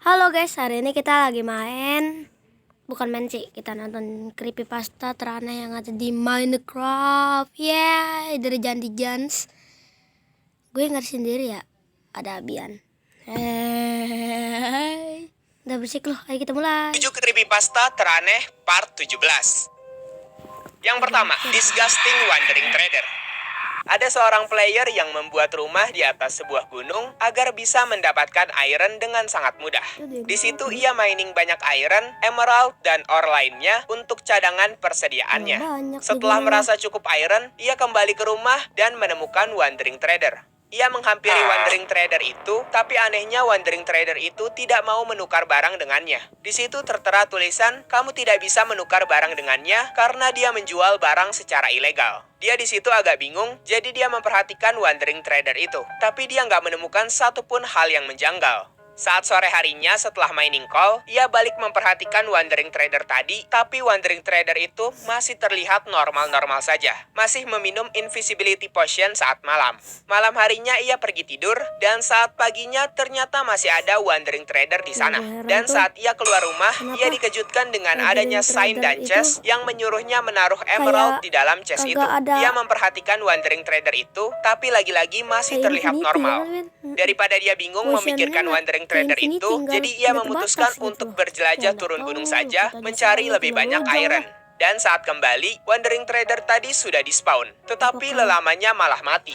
Halo guys, hari ini kita lagi bukan main sih, kita nonton creepypasta teraneh yang ada di Minecraft. Dari Janti Jans. Gue nggak sendiri ya, ada Abian. Udah bersih loh, ayo kita mulai. 7 creepypasta teraneh part 17. Yang pertama, Disgusting Wandering Trader. Ada seorang player yang membuat rumah di atas sebuah gunung agar bisa mendapatkan iron dengan sangat mudah. Di situ ia mining banyak iron, emerald, dan ore lainnya untuk cadangan persediaannya. Setelah merasa cukup iron, ia kembali ke rumah dan menemukan Wandering Trader. Ia menghampiri Wandering Trader itu, tapi anehnya Wandering Trader itu tidak mau menukar barang dengannya. Di situ tertera tulisan, kamu tidak bisa menukar barang dengannya karena dia menjual barang secara ilegal. Dia di situ agak bingung, jadi dia memperhatikan Wandering Trader itu. Tapi dia nggak menemukan satupun hal yang menjanggal. Saat sore harinya setelah mining call, ia balik memperhatikan Wandering Trader tadi, tapi Wandering Trader itu masih terlihat normal-normal saja. Masih meminum invisibility potion saat malam. Malam harinya ia pergi tidur, dan saat paginya ternyata masih ada Wandering Trader di sana. Dan saat ia keluar rumah, ia dikejutkan dengan adanya sign dan chest yang menyuruhnya menaruh emerald di dalam chest itu. Ia memperhatikan Wandering Trader itu, tapi lagi-lagi masih terlihat normal. Daripada dia bingung memikirkan Wandering Trader itu, jadi ia memutuskan untuk berjelajah turun gunung saja, mencari lebih banyak iron. Dan saat kembali, Wandering Trader tadi sudah di-spawn, tetapi lelamanya malah mati.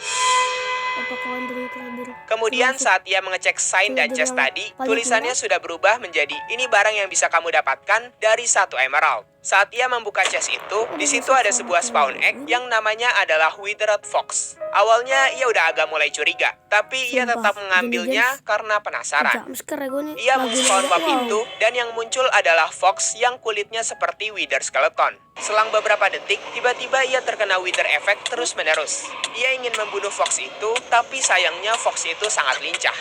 Kemudian saat ia mengecek sign dan chest tadi, tulisannya sudah berubah menjadi ini barang yang bisa kamu dapatkan dari 1 emerald. Saat ia membuka chest itu, di situ ada sebuah spawn egg yang namanya adalah Withered Fox. Awalnya ia udah agak mulai curiga, tapi ia tetap mengambilnya karena penasaran. Ia meng-spawn mob itu, dan yang muncul adalah Fox yang kulitnya seperti Wither Skeleton. Selang beberapa detik, tiba-tiba ia terkena Wither Effect terus-menerus. Ia ingin membunuh Fox itu, tapi sayangnya Fox itu sangat lincah.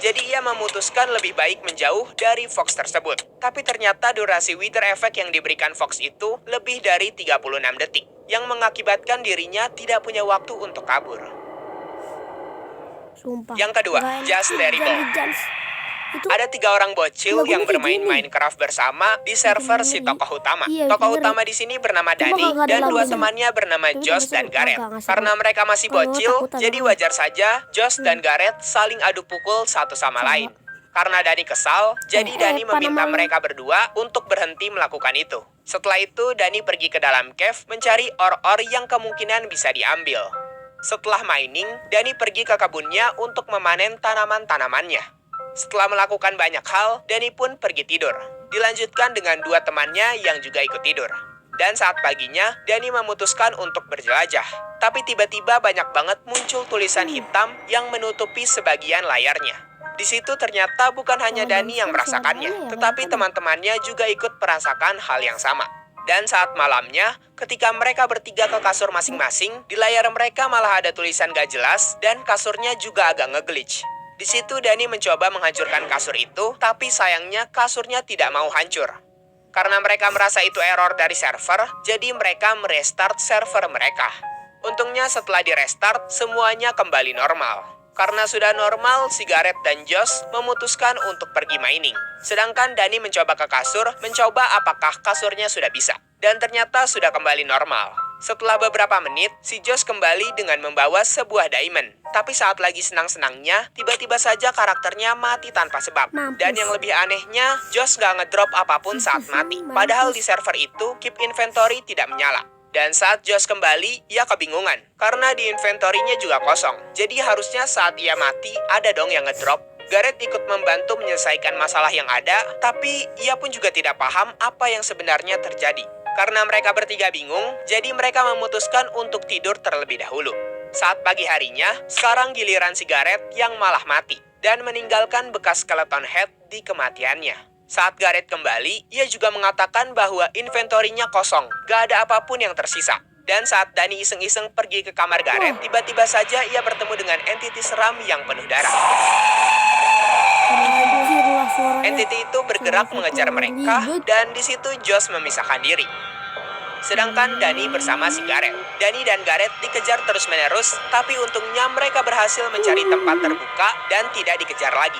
Jadi ia memutuskan lebih baik menjauh dari Fox tersebut. Tapi ternyata durasi Wither Effect yang diberikan Fox itu lebih dari 36 detik. Yang mengakibatkan dirinya tidak punya waktu untuk kabur. Sumpah. Yang kedua, Just Terrible. Ada 3 orang bocil yang bermain Minecraft bersama di server si tokoh utama. Tokoh utama di sini bernama Dani dan 2 temannya bernama Josh dan Gareth. Karena mereka masih bocil, jadi wajar saja Josh dan Gareth saling adu pukul satu sama lain. Karena Dani kesal, jadi Dani meminta mereka berdua untuk berhenti melakukan itu. Setelah itu, Dani pergi ke dalam cave mencari ore-ore yang kemungkinan bisa diambil. Setelah mining, Dani pergi ke kebunnya untuk memanen tanaman-tanamannya. Setelah melakukan banyak hal, Dani pun pergi tidur. Dilanjutkan dengan 2 temannya yang juga ikut tidur. Dan saat paginya, Dani memutuskan untuk berjelajah. Tapi tiba-tiba banyak banget muncul tulisan hitam yang menutupi sebagian layarnya. Di situ ternyata bukan hanya Dani yang merasakannya, tetapi teman-temannya juga ikut merasakan hal yang sama. Dan saat malamnya, ketika mereka bertiga ke kasur masing-masing, di layar mereka malah ada tulisan gak jelas dan kasurnya juga agak nge-glitch. Di situ Dani mencoba menghancurkan kasur itu, tapi sayangnya kasurnya tidak mau hancur. Karena mereka merasa itu error dari server, jadi mereka merestart server mereka. Untungnya setelah direstart, semuanya kembali normal. Karena sudah normal, si Gareth dan Josh memutuskan untuk pergi mining. Sedangkan Dani mencoba ke kasur, mencoba apakah kasurnya sudah bisa. Dan ternyata sudah kembali normal. Setelah beberapa menit, si Josh kembali dengan membawa sebuah diamond. Tapi saat lagi senang-senangnya, tiba-tiba saja karakternya mati tanpa sebab. Dan yang lebih anehnya, Josh gak ngedrop apapun saat mati. Padahal di server itu, keep inventory tidak menyala. Dan saat Josh kembali, ia kebingungan. Karena di inventory-nya juga kosong. Jadi harusnya saat ia mati, ada dong yang ngedrop. Gareth ikut membantu menyelesaikan masalah yang ada, tapi ia pun juga tidak paham apa yang sebenarnya terjadi. Karena mereka bertiga bingung, jadi mereka memutuskan untuk tidur terlebih dahulu. Saat pagi harinya, sekarang giliran si Gareth yang malah mati, dan meninggalkan bekas skeleton head di kematiannya. Saat Gareth kembali, ia juga mengatakan bahwa inventory-nya kosong, gak ada apapun yang tersisa. Dan saat Dani iseng-iseng pergi ke kamar Gareth, tiba-tiba saja ia bertemu dengan entiti seram yang penuh darah. Entiti itu bergerak mengejar mereka, dan di situ Josh memisahkan diri. Sedangkan Dani bersama si Gareth. Dani dan Gareth dikejar terus-menerus, tapi untungnya mereka berhasil mencari tempat terbuka dan tidak dikejar lagi.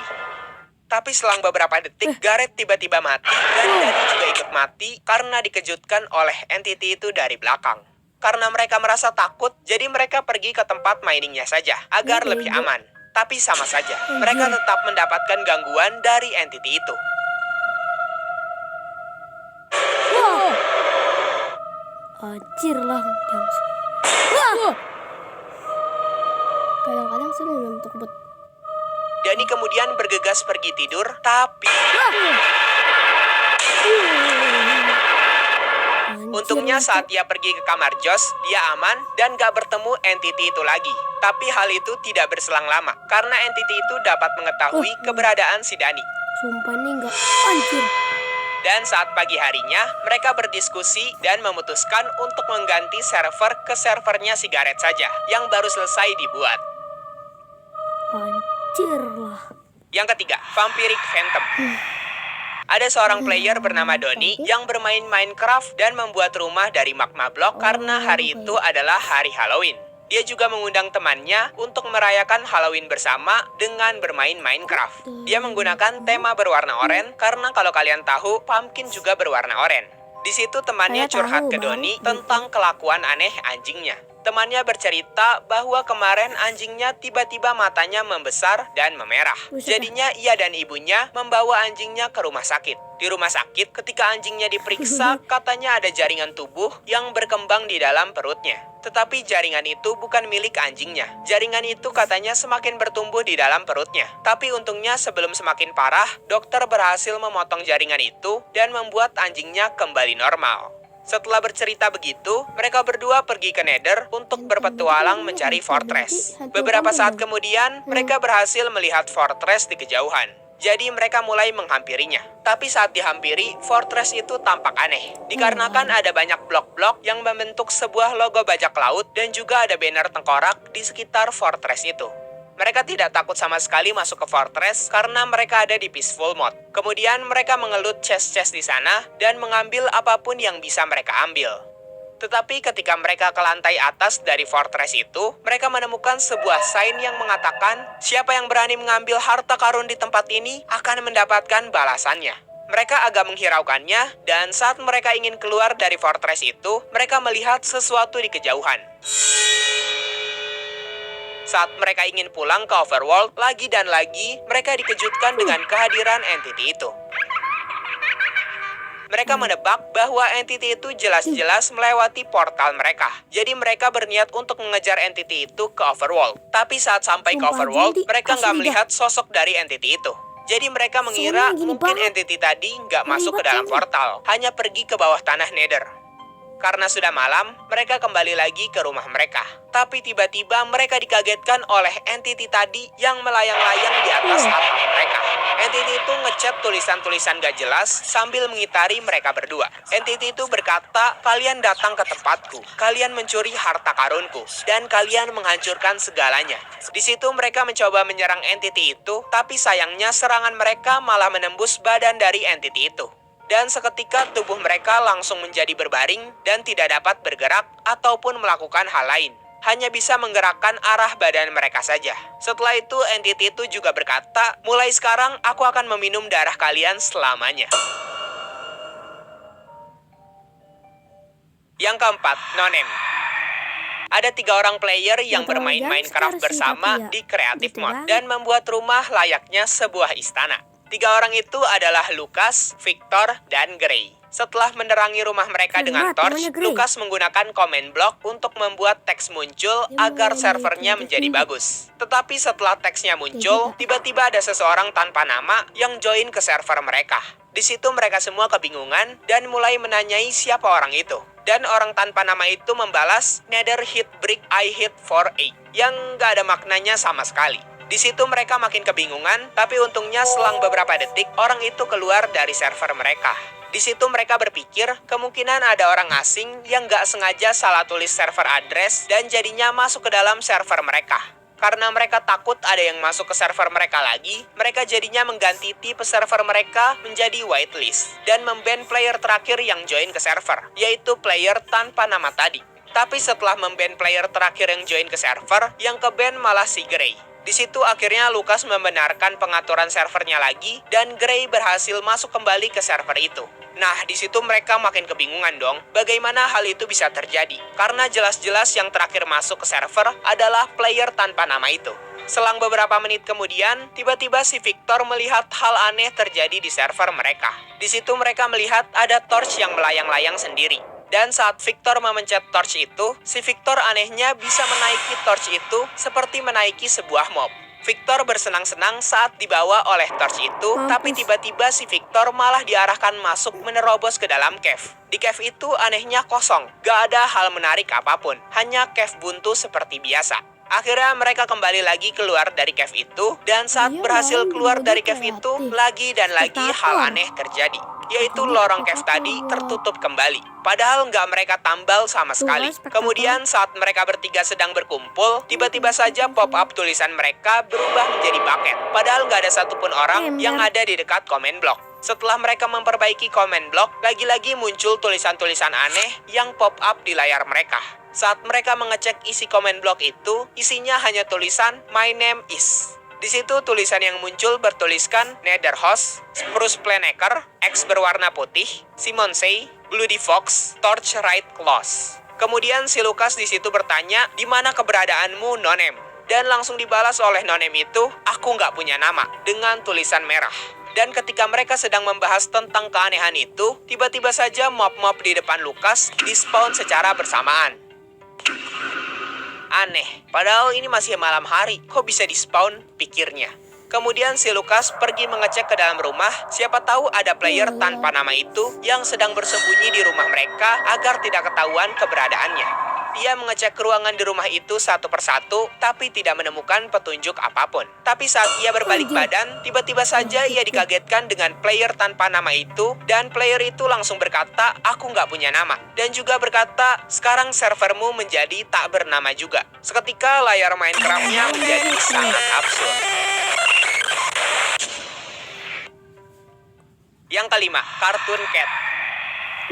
Tapi selang beberapa detik, Gareth tiba-tiba mati dan Dani juga ikut mati karena dikejutkan oleh entity itu dari belakang. Karena mereka merasa takut, jadi mereka pergi ke tempat miningnya saja agar lebih aman. Tapi sama saja, mereka tetap mendapatkan gangguan dari entity itu. Anjir lah, kadang-kadang saya memang takut. Dani kemudian bergegas pergi tidur, tapi untungnya saat dia pergi ke kamar Josh, dia aman dan gak bertemu entity itu lagi. Tapi hal itu tidak berselang lama, karena entity itu dapat mengetahui keberadaan si Dani. Sumpah ini gak anjir. Dan saat pagi harinya, mereka berdiskusi dan memutuskan untuk mengganti server ke servernya si Gareth saja, yang baru selesai dibuat. Anjir lah. Yang ketiga, Vampiric Phantom. Ada seorang player bernama Doni yang bermain Minecraft dan membuat rumah dari magma block karena hari itu adalah hari Halloween. Dia juga mengundang temannya untuk merayakan Halloween bersama dengan bermain Minecraft. Dia menggunakan tema berwarna oranye karena kalau kalian tahu, pumpkin juga berwarna oranye. Di situ temannya curhat ke Doni tentang kelakuan aneh anjingnya. Temannya bercerita bahwa kemarin anjingnya tiba-tiba matanya membesar dan memerah. Jadinya ia dan ibunya membawa anjingnya ke rumah sakit. Di rumah sakit, ketika anjingnya diperiksa, katanya ada jaringan tubuh yang berkembang di dalam perutnya. Tetapi jaringan itu bukan milik anjingnya. Jaringan itu katanya semakin bertumbuh di dalam perutnya. Tapi untungnya sebelum semakin parah, dokter berhasil memotong jaringan itu dan membuat anjingnya kembali normal. Setelah bercerita begitu, mereka berdua pergi ke Nether untuk berpetualang mencari Fortress. Beberapa saat kemudian, mereka berhasil melihat Fortress di kejauhan. Jadi mereka mulai menghampirinya. Tapi saat dihampiri, Fortress itu tampak aneh. Dikarenakan ada banyak blok-blok yang membentuk sebuah logo bajak laut dan juga ada banner tengkorak di sekitar Fortress itu. Mereka tidak takut sama sekali masuk ke Fortress karena mereka ada di peaceful mode. Kemudian mereka mengelut chest-chest di sana dan mengambil apapun yang bisa mereka ambil. Tetapi ketika mereka ke lantai atas dari Fortress itu, mereka menemukan sebuah sign yang mengatakan siapa yang berani mengambil harta karun di tempat ini akan mendapatkan balasannya. Mereka agak menghiraukannya dan saat mereka ingin keluar dari Fortress itu, mereka melihat sesuatu di kejauhan. Saat mereka ingin pulang ke Overworld, lagi dan lagi, mereka dikejutkan dengan kehadiran entity itu. Mereka menebak bahwa entity itu jelas-jelas melewati portal mereka. Jadi mereka berniat untuk mengejar entity itu ke Overworld. Tapi saat sampai ke Overworld, mereka nggak melihat sosok dari entity itu. Jadi mereka mengira mungkin entity tadi nggak masuk ke dalam portal, hanya pergi ke bawah tanah Nether. Karena sudah malam, mereka kembali lagi ke rumah mereka. Tapi tiba-tiba mereka dikagetkan oleh entity tadi yang melayang-layang di atas atap mereka. Entity itu ngecat tulisan-tulisan gak jelas sambil mengitari mereka berdua. Entity itu berkata, kalian datang ke tempatku, kalian mencuri harta karunku, dan kalian menghancurkan segalanya. Di situ mereka mencoba menyerang entity itu, tapi sayangnya serangan mereka malah menembus badan dari entity itu. Dan seketika tubuh mereka langsung menjadi berbaring dan tidak dapat bergerak ataupun melakukan hal lain. Hanya bisa menggerakkan arah badan mereka saja. Setelah itu, entity itu juga berkata, mulai sekarang aku akan meminum darah kalian selamanya. Yang keempat, Nonem. Ada 3 orang player yang bermain Minecraft bersama di Creative Mode dan membuat rumah layaknya sebuah istana. 3 orang itu adalah Lucas, Victor, dan Gray. Setelah menerangi rumah mereka dengan torch, Lucas menggunakan command block untuk membuat teks muncul agar servernya menjadi bagus. Tetapi setelah teksnya muncul, tiba-tiba ada seseorang tanpa nama yang join ke server mereka. Di situ mereka semua kebingungan dan mulai menanyai siapa orang itu. Dan orang tanpa nama itu membalas, Nether hit brick I hit for 8, yang gak ada maknanya sama sekali. Di situ mereka makin kebingungan, tapi untungnya selang beberapa detik, orang itu keluar dari server mereka. Di situ mereka berpikir, kemungkinan ada orang asing yang gak sengaja salah tulis server address dan jadinya masuk ke dalam server mereka. Karena mereka takut ada yang masuk ke server mereka lagi, mereka jadinya mengganti tipe server mereka menjadi whitelist dan memban player terakhir yang join ke server, yaitu player tanpa nama tadi. Tapi setelah memban player terakhir yang join ke server, yang ke-ban malah si Gray. Di situ akhirnya Lucas membenarkan pengaturan servernya lagi dan Gray berhasil masuk kembali ke server itu. Nah, di situ mereka makin kebingungan dong, bagaimana hal itu bisa terjadi. Karena jelas-jelas yang terakhir masuk ke server adalah player tanpa nama itu. Selang beberapa menit kemudian, tiba-tiba si Victor melihat hal aneh terjadi di server mereka. Di situ mereka melihat ada torch yang melayang-layang sendiri. Dan saat Victor memencet torch itu, si Victor anehnya bisa menaiki torch itu seperti menaiki sebuah mob. Victor bersenang-senang saat dibawa oleh torch itu, tapi tiba-tiba si Victor malah diarahkan masuk menerobos ke dalam cave. Di cave itu anehnya kosong, gak ada hal menarik apapun, hanya cave buntu seperti biasa. Akhirnya mereka kembali lagi keluar dari cave itu, dan saat berhasil keluar dari cave itu, lagi dan lagi hal aneh terjadi. Yaitu lorong cave tadi tertutup kembali. Padahal nggak mereka tambal sama sekali. Kemudian saat mereka bertiga sedang berkumpul, tiba-tiba saja pop-up tulisan mereka berubah menjadi bucket. Padahal nggak ada satupun orang yang ada di dekat comment block. Setelah mereka memperbaiki comment block, lagi-lagi muncul tulisan-tulisan aneh yang pop-up di layar mereka. Saat mereka mengecek isi comment block itu, isinya hanya tulisan "My name is". Di situ tulisan yang muncul bertuliskan Netherhost, Spruce Planacre, X berwarna putih, Simon Say, Bloody Fox, Torch Right Claws. Kemudian si Lucas di situ bertanya, "Di mana keberadaanmu, Nonem?" Dan langsung dibalas oleh Nonem itu, "Aku nggak punya nama," dengan tulisan merah. Dan ketika mereka sedang membahas tentang keanehan itu, tiba-tiba saja mob-mob di depan Lucas di-spawn secara bersamaan. Aneh, padahal ini masih malam hari, kok bisa di-spawn, pikirnya. Kemudian si Lucas pergi mengecek ke dalam rumah, siapa tahu ada player tanpa nama itu yang sedang bersembunyi di rumah mereka agar tidak ketahuan keberadaannya. Ia mengecek ruangan di rumah itu satu persatu, tapi tidak menemukan petunjuk apapun. Tapi saat ia berbalik badan, tiba-tiba saja ia dikagetkan dengan player tanpa nama itu, dan player itu langsung berkata, "Aku nggak punya nama." Dan juga berkata, "Sekarang servermu menjadi tak bernama juga." Seketika layar Minecraft-nya menjadi sangat absurd. Yang kelima, Cartoon Cat.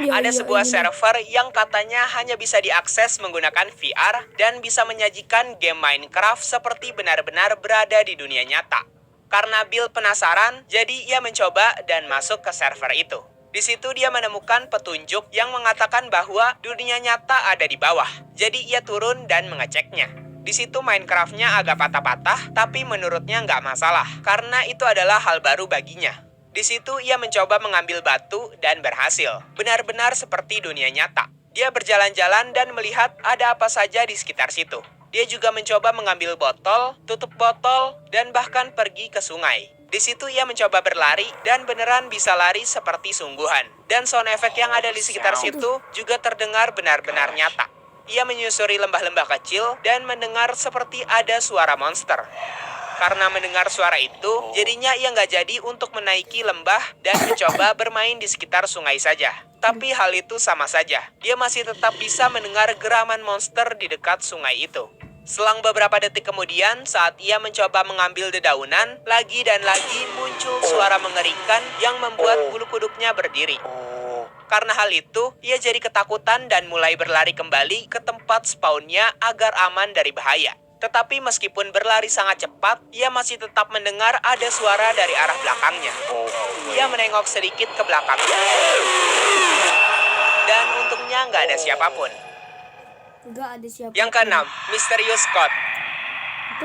Ada sebuah server yang katanya hanya bisa diakses menggunakan VR dan bisa menyajikan game Minecraft seperti benar-benar berada di dunia nyata. Karena Bill penasaran, jadi ia mencoba dan masuk ke server itu. Di situ dia menemukan petunjuk yang mengatakan bahwa dunia nyata ada di bawah. Jadi ia turun dan mengeceknya. Di situ Minecraft-nya agak patah-patah, tapi menurutnya nggak masalah, karena itu adalah hal baru baginya. Di situ ia mencoba mengambil batu dan berhasil. Benar-benar seperti dunia nyata. Dia berjalan-jalan dan melihat ada apa saja di sekitar situ. Dia juga mencoba mengambil botol, tutup botol, dan bahkan pergi ke sungai. Di situ ia mencoba berlari dan beneran bisa lari seperti sungguhan. Dan sound effect yang ada di sekitar situ juga terdengar benar-benar nyata. Ia menyusuri lembah-lembah kecil dan mendengar seperti ada suara monster. Karena mendengar suara itu, jadinya ia nggak jadi untuk menaiki lembah dan mencoba bermain di sekitar sungai saja. Tapi hal itu sama saja, dia masih tetap bisa mendengar geraman monster di dekat sungai itu. Selang beberapa detik kemudian, saat ia mencoba mengambil dedaunan, lagi dan lagi muncul suara mengerikan yang membuat bulu kuduknya berdiri. Karena hal itu, ia jadi ketakutan dan mulai berlari kembali ke tempat spawnnya agar aman dari bahaya. Tetapi meskipun berlari sangat cepat, ia masih tetap mendengar ada suara dari arah belakangnya. Ia menengok sedikit ke belakangnya. Dan untungnya nggak ada siapapun. Yang keenam, Mysterious Code.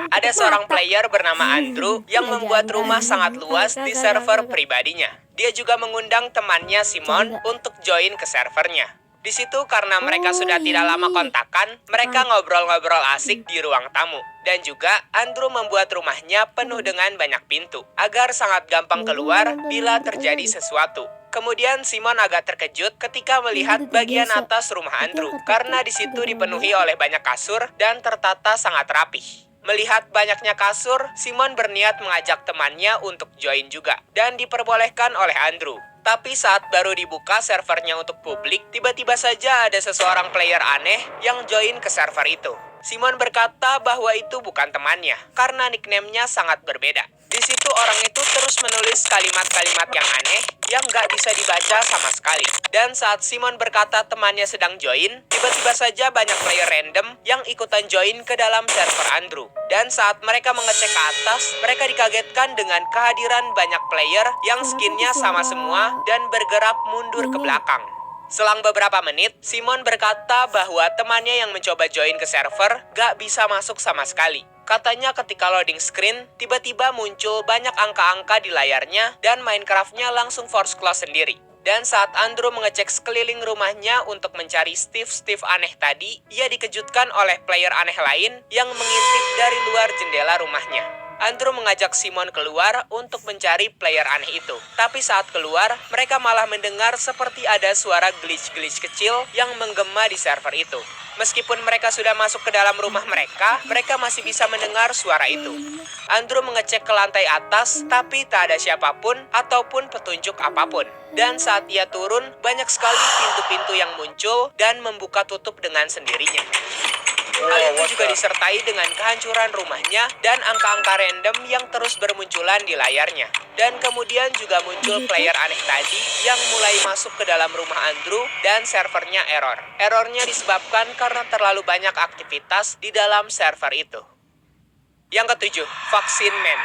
Ada seorang player bernama Andrew yang membuat rumah sangat luas di server pribadinya. Dia juga mengundang temannya Simon untuk join ke servernya. Di situ karena mereka sudah tidak lama kontakan, mereka ngobrol-ngobrol asik di ruang tamu. Dan juga Andrew membuat rumahnya penuh dengan banyak pintu, agar sangat gampang keluar bila terjadi sesuatu. Kemudian Simon agak terkejut ketika melihat bagian atas rumah Andrew, karena di situ dipenuhi oleh banyak kasur dan tertata sangat rapih. Melihat banyaknya kasur, Simon berniat mengajak temannya untuk join juga, dan diperbolehkan oleh Andrew. Tapi saat baru dibuka servernya untuk publik, tiba-tiba saja ada seseorang player aneh yang join ke server itu. Simon berkata bahwa itu bukan temannya, karena nickname-nya sangat berbeda. Di situ orang itu terus menulis kalimat-kalimat yang aneh, yang nggak bisa dibaca sama sekali. Dan saat Simon berkata temannya sedang join, tiba-tiba saja banyak player random yang ikutan join ke dalam server Andrew. Dan saat mereka mengecek ke atas, mereka dikagetkan dengan kehadiran banyak player yang skinnya sama semua dan bergerak mundur ke belakang. Selang beberapa menit, Simon berkata bahwa temannya yang mencoba join ke server gak bisa masuk sama sekali. Katanya ketika loading screen, tiba-tiba muncul banyak angka-angka di layarnya dan Minecraft-nya langsung force close sendiri. Dan saat Andrew mengecek sekeliling rumahnya untuk mencari Steve aneh tadi, ia dikejutkan oleh player aneh lain yang mengintip dari luar jendela rumahnya. Andrew mengajak Simon keluar untuk mencari player aneh itu. Tapi saat keluar, mereka malah mendengar seperti ada suara glitch-glitch kecil yang menggema di server itu. Meskipun mereka sudah masuk ke dalam rumah mereka masih bisa mendengar suara itu. Andrew mengecek ke lantai atas, tapi tak ada siapapun ataupun petunjuk apapun. Dan saat ia turun, banyak sekali pintu-pintu yang muncul dan membuka tutup dengan sendirinya. Hal itu juga disertai dengan kehancuran rumahnya dan angka-angka random yang terus bermunculan di layarnya. Dan kemudian juga muncul player aneh tadi yang mulai masuk ke dalam rumah Andrew dan servernya error. Errornya disebabkan karena terlalu banyak aktivitas di dalam server itu. Yang ketujuh, Vaccine Man.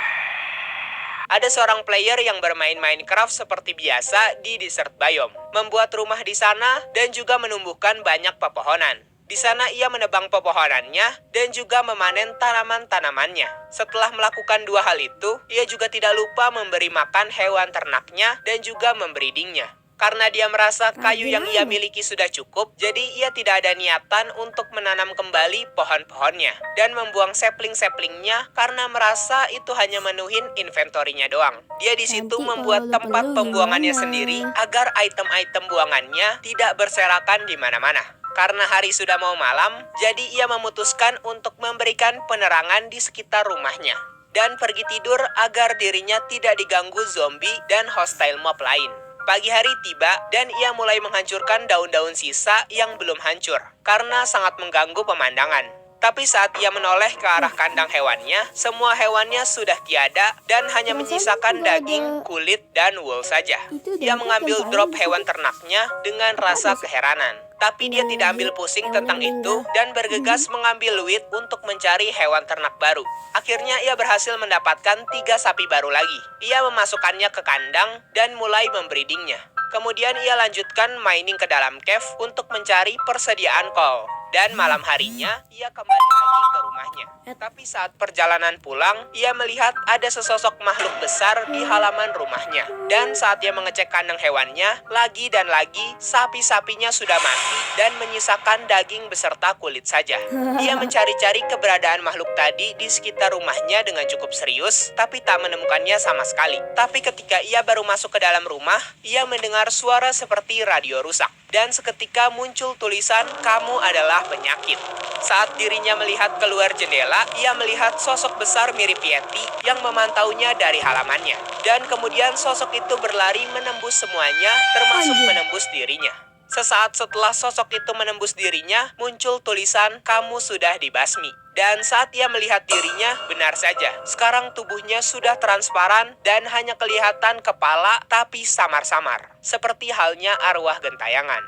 Ada seorang player yang bermain Minecraft seperti biasa di desert biome, membuat rumah di sana dan juga menumbuhkan banyak pepohonan. Di sana ia menebang pepohonannya dan juga memanen tanaman-tanamannya. Setelah melakukan dua hal itu, ia juga tidak lupa memberi makan hewan ternaknya dan juga membreedingnya. Karena dia merasa kayu yang ia miliki sudah cukup, jadi ia tidak ada niatan untuk menanam kembali pohon-pohonnya dan membuang sapling-saplingnya karena merasa itu hanya menuhin inventorinya doang. Dia di situ membuat tempat pembuangannya sendiri agar item-item buangannya tidak berserakan di mana-mana. Karena hari sudah mau malam, jadi ia memutuskan untuk memberikan penerangan di sekitar rumahnya dan pergi tidur agar dirinya tidak diganggu zombie dan hostile mob lain. Pagi hari tiba dan ia mulai menghancurkan daun-daun sisa yang belum hancur karena sangat mengganggu pemandangan. Tapi saat ia menoleh ke arah kandang hewannya, semua hewannya sudah tiada dan hanya menyisakan daging, kulit, dan wool saja. Ia mengambil drop hewan ternaknya dengan rasa keheranan. Tapi dia tidak ambil pusing tentang itu dan bergegas mengambil wheat untuk mencari hewan ternak baru. Akhirnya ia berhasil mendapatkan 3 sapi baru lagi. Ia memasukkannya ke kandang dan mulai membreedingnya. Kemudian ia lanjutkan mining ke dalam cave untuk mencari persediaan coal. Dan malam harinya, ia kembali lagi ke rumahnya. Tapi saat perjalanan pulang, ia melihat ada sesosok makhluk besar di halaman rumahnya. Dan saat ia mengecek kandang hewannya, lagi dan lagi, sapi-sapinya sudah mati dan menyisakan daging beserta kulit saja. Ia mencari-cari keberadaan makhluk tadi di sekitar rumahnya dengan cukup serius, tapi tak menemukannya sama sekali. Tapi ketika ia baru masuk ke dalam rumah, ia mendengar suara seperti radio rusak. Dan seketika muncul tulisan, "Kamu adalah penyakit." Saat dirinya melihat keluar jendela, ia melihat sosok besar mirip Yeti yang memantaunya dari halamannya. Dan kemudian sosok itu berlari menembus semuanya, termasuk menembus dirinya. Sesaat setelah sosok itu menembus dirinya, muncul tulisan, "Kamu sudah dibasmi." Dan saat ia melihat dirinya, benar saja. Sekarang tubuhnya sudah transparan dan hanya kelihatan kepala tapi samar-samar. Seperti halnya arwah gentayangan.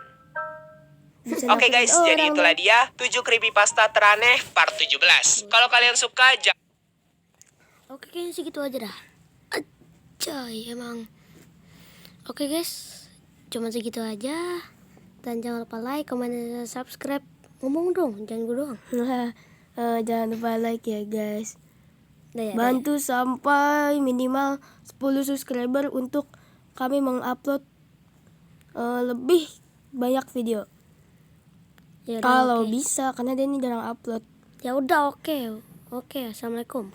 Oke guys, jadi itulah dia 7 creepypasta teraneh part 17. Kalau kalian suka, Oke, kayaknya segitu aja dah. Acay, emang. Oke guys, cuma segitu aja. Dan jangan lupa like, comment, dan subscribe. Ngomong dong, jangan gue doang. Jangan lupa like ya guys. Ya. Bantu sampai minimal 10 subscriber untuk kami mengupload lebih banyak video. Yaudah, Kalau oke. bisa, karena dia ini jarang upload. Ya udah, oke. Assalamualaikum.